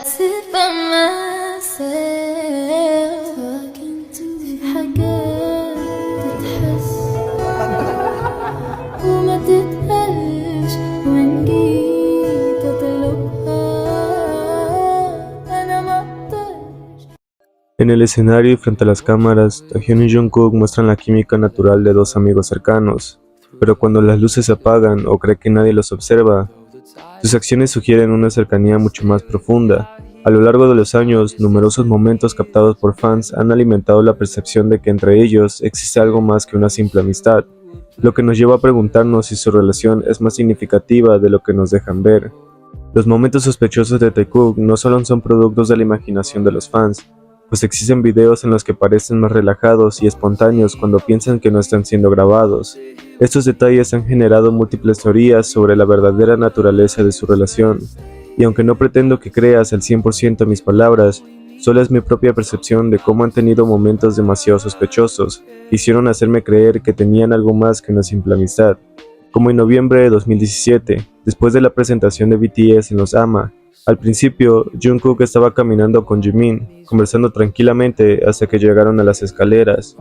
sit by myself talking to حاجات تتحس وما تتقالش وإن جيت أطلبها أنا مقدرش. En el escenario y frente a las cámaras, Taehyun y Jungkook muestran la química natural de dos amigos cercanos, pero cuando las luces se apagan o cree que nadie los observa, sus acciones sugieren una cercanía mucho más profunda. A lo largo de los años, numerosos momentos captados por fans han alimentado la percepción de que entre ellos existe algo más que una simple amistad, lo que nos lleva a preguntarnos si su relación es más significativa de lo que nos dejan ver. Los momentos sospechosos de Taekook no solo son productos de la imaginación de los fans, pues existen videos en los que parecen más relajados y espontáneos cuando piensan que no están siendo grabados. Estos detalles han generado múltiples teorías sobre la verdadera naturaleza de su relación, y aunque no pretendo que creas al 100% mis palabras, solo es mi propia percepción de cómo han tenido momentos demasiado sospechosos que hicieron hacerme creer que tenían algo más que una simple amistad. Como en noviembre de 2017, después de la presentación de BTS en los AMA, al principio, Jungkook estaba caminando con Jimin, conversando tranquilamente hasta que llegaron a las escaleras,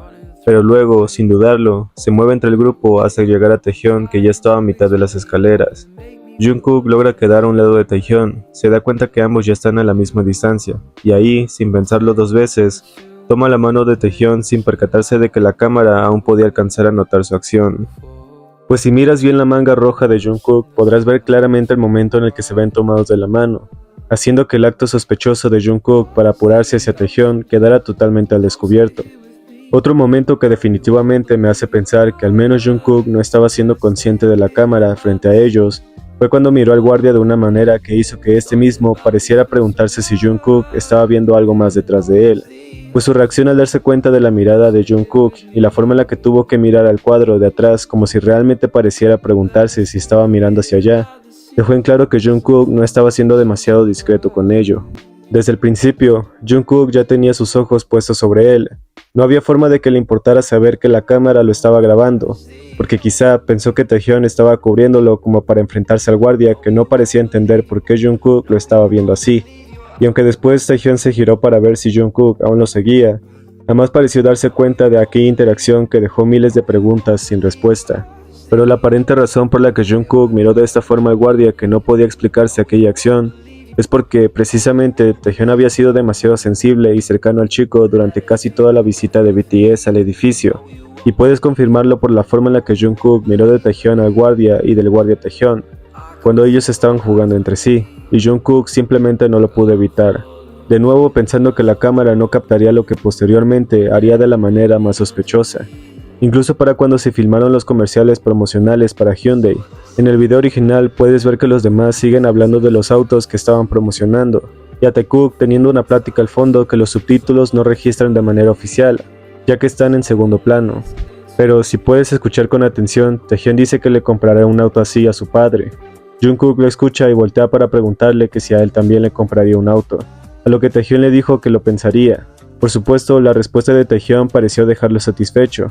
pero luego, sin dudarlo, se mueve entre el grupo hasta llegar a Taehyun, que ya estaba a mitad de las escaleras. Jungkook logra quedar a un lado de Taehyun, se da cuenta que ambos ya están a la misma distancia, y ahí, sin pensarlo dos veces, toma la mano de Taehyun sin percatarse de que la cámara aún podía alcanzar a notar su acción. Pues si miras bien la manga roja de Jungkook, podrás ver claramente el momento en el que se ven tomados de la mano, haciendo que el acto sospechoso de Jungkook para apurarse hacia Taehyun quedara totalmente al descubierto. Otro momento que definitivamente me hace pensar que al menos Jungkook no estaba siendo consciente de la cámara frente a ellos fue cuando miró al guardia de una manera que hizo que este mismo pareciera preguntarse si Jungkook estaba viendo algo más detrás de él, pues su reacción al darse cuenta de la mirada de Jungkook y la forma en la que tuvo que mirar al cuadro de atrás como si realmente pareciera preguntarse si estaba mirando hacia allá, dejó en claro que Jungkook no estaba siendo demasiado discreto con ello. Desde el principio, Jungkook ya tenía sus ojos puestos sobre él. No había forma de que le importara saber que la cámara lo estaba grabando, porque quizá pensó que Taehyun estaba cubriéndolo como para enfrentarse al guardia que no parecía entender por qué Jungkook lo estaba viendo así. Y aunque después Taehyun se giró para ver si Jungkook aún lo seguía, jamás pareció darse cuenta de aquella interacción que dejó miles de preguntas sin respuesta. Pero la aparente razón por la que Jungkook miró de esta forma al guardia que no podía explicarse aquella acción es porque precisamente Taehyun había sido demasiado sensible y cercano al chico durante casi toda la visita de BTS al edificio, y puedes confirmarlo por la forma en la que Jungkook miró de Taehyun al guardia y del guardia a Taehyun, cuando ellos estaban jugando entre sí, y Jungkook simplemente no lo pudo evitar, de nuevo pensando que la cámara no captaría lo que posteriormente haría de la manera más sospechosa. Incluso para cuando se filmaron los comerciales promocionales para Hyundai, en el video original puedes ver que los demás siguen hablando de los autos que estaban promocionando, y a Taekook teniendo una plática al fondo que los subtítulos no registran de manera oficial, ya que están en segundo plano. Pero si puedes escuchar con atención, Taehyun dice que le comprará un auto así a su padre. Jungkook lo escucha y voltea para preguntarle que si a él también le compraría un auto, a lo que Taehyun le dijo que lo pensaría. Por supuesto, la respuesta de Taehyun pareció dejarlo satisfecho,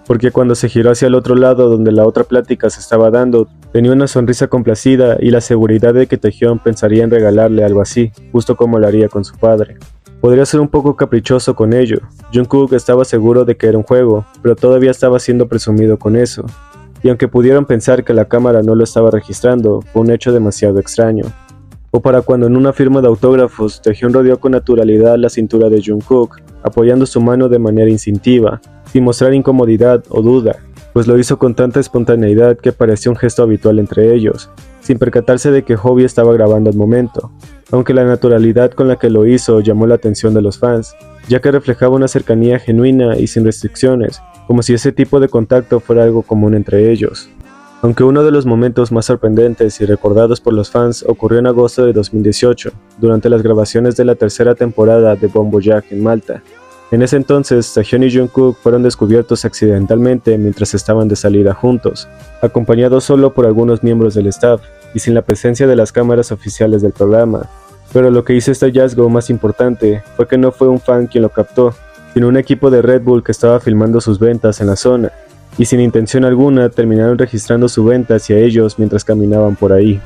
porque cuando se giró hacia el otro lado donde la otra plática se estaba dando, tenía una sonrisa complacida y la seguridad de que Taehyun pensaría en regalarle algo así, justo como lo haría con su padre. Podría ser un poco caprichoso con ello. Jungkook estaba seguro de que era un juego, pero todavía estaba siendo presumido con eso. Y aunque pudieron pensar que la cámara no lo estaba registrando, fue un hecho demasiado extraño. O para cuando en una firma de autógrafos, Taehyun rodeó con naturalidad la cintura de Jungkook, apoyando su mano de manera instintiva, sin mostrar incomodidad o duda, pues lo hizo con tanta espontaneidad que parecía un gesto habitual entre ellos, sin percatarse de que Hobi estaba grabando el momento, aunque la naturalidad con la que lo hizo llamó la atención de los fans, ya que reflejaba una cercanía genuina y sin restricciones, como si ese tipo de contacto fuera algo común entre ellos. Aunque uno de los momentos más sorprendentes y recordados por los fans ocurrió en agosto de 2018, durante las grabaciones de la tercera temporada de Bon Boyac en Malta. En ese entonces, Taehyun y Jungkook fueron descubiertos accidentalmente mientras estaban de salida juntos, acompañados solo por algunos miembros del staff y sin la presencia de las cámaras oficiales del programa. Pero lo que hizo este hallazgo más importante fue que no fue un fan quien lo captó, sino un equipo de Red Bull que estaba filmando sus ventas en la zona, y sin intención alguna terminaron registrando su venta hacia ellos mientras caminaban por ahí.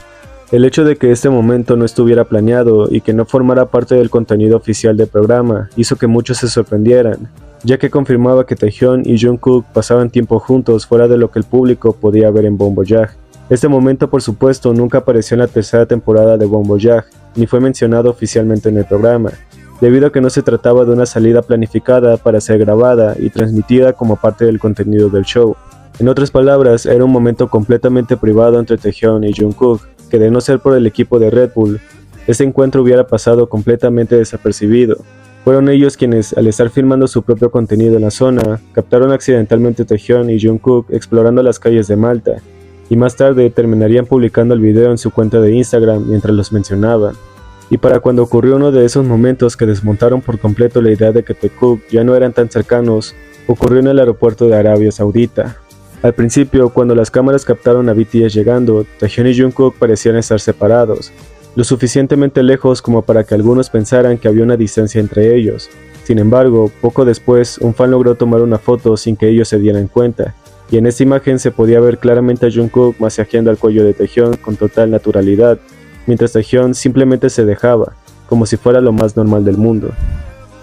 El hecho de que este momento no estuviera planeado y que no formara parte del contenido oficial del programa hizo que muchos se sorprendieran, ya que confirmaba que Taehyun y Jungkook pasaban tiempo juntos fuera de lo que el público podía ver en Bon Voyage. Este momento, por supuesto, nunca apareció en la tercera temporada de Bon Voyage, ni fue mencionado oficialmente en el programa, debido a que no se trataba de una salida planificada para ser grabada y transmitida como parte del contenido del show. En otras palabras, era un momento completamente privado entre Taehyun y Jungkook, que de no ser por el equipo de Red Bull, este encuentro hubiera pasado completamente desapercibido. Fueron ellos quienes, al estar filmando su propio contenido en la zona, captaron accidentalmente a Taehyun y Jungkook explorando las calles de Malta, y más tarde terminarían publicando el video en su cuenta de Instagram mientras los mencionaban. Y para cuando ocurrió uno de esos momentos que desmontaron por completo la idea de que Taekook ya no eran tan cercanos, ocurrió en el aeropuerto de Arabia Saudita. Al principio, cuando las cámaras captaron a BTS llegando, Taehyun y Jungkook parecían estar separados, lo suficientemente lejos como para que algunos pensaran que había una distancia entre ellos. Sin embargo, poco después, un fan logró tomar una foto sin que ellos se dieran cuenta, y en esta imagen se podía ver claramente a Jungkook masajeando el cuello de Taehyun con total naturalidad, mientras Taehyun simplemente se dejaba, como si fuera lo más normal del mundo.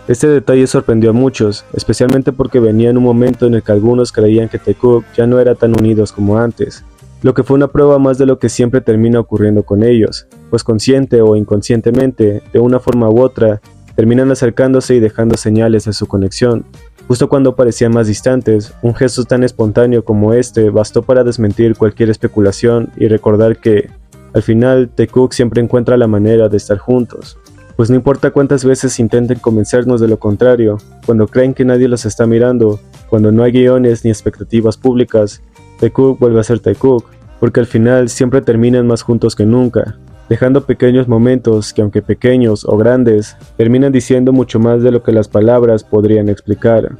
Este detalle sorprendió a muchos, especialmente porque venía en un momento en el que algunos creían que Taekook ya no era tan unidos como antes, lo que fue una prueba más de lo que siempre termina ocurriendo con ellos, pues consciente o inconscientemente, de una forma u otra, terminan acercándose y dejando señales de su conexión. Justo cuando parecían más distantes, un gesto tan espontáneo como este bastó para desmentir cualquier especulación y recordar que, al final, Taekook siempre encuentra la manera de estar juntos. Pues no importa cuántas veces intenten convencernos de lo contrario, cuando creen que nadie los está mirando, cuando no hay guiones ni expectativas públicas, Taekook vuelve a ser Taekook, porque al final siempre terminan más juntos que nunca, dejando pequeños momentos que, aunque pequeños o grandes, terminan diciendo mucho más de lo que las palabras podrían explicar.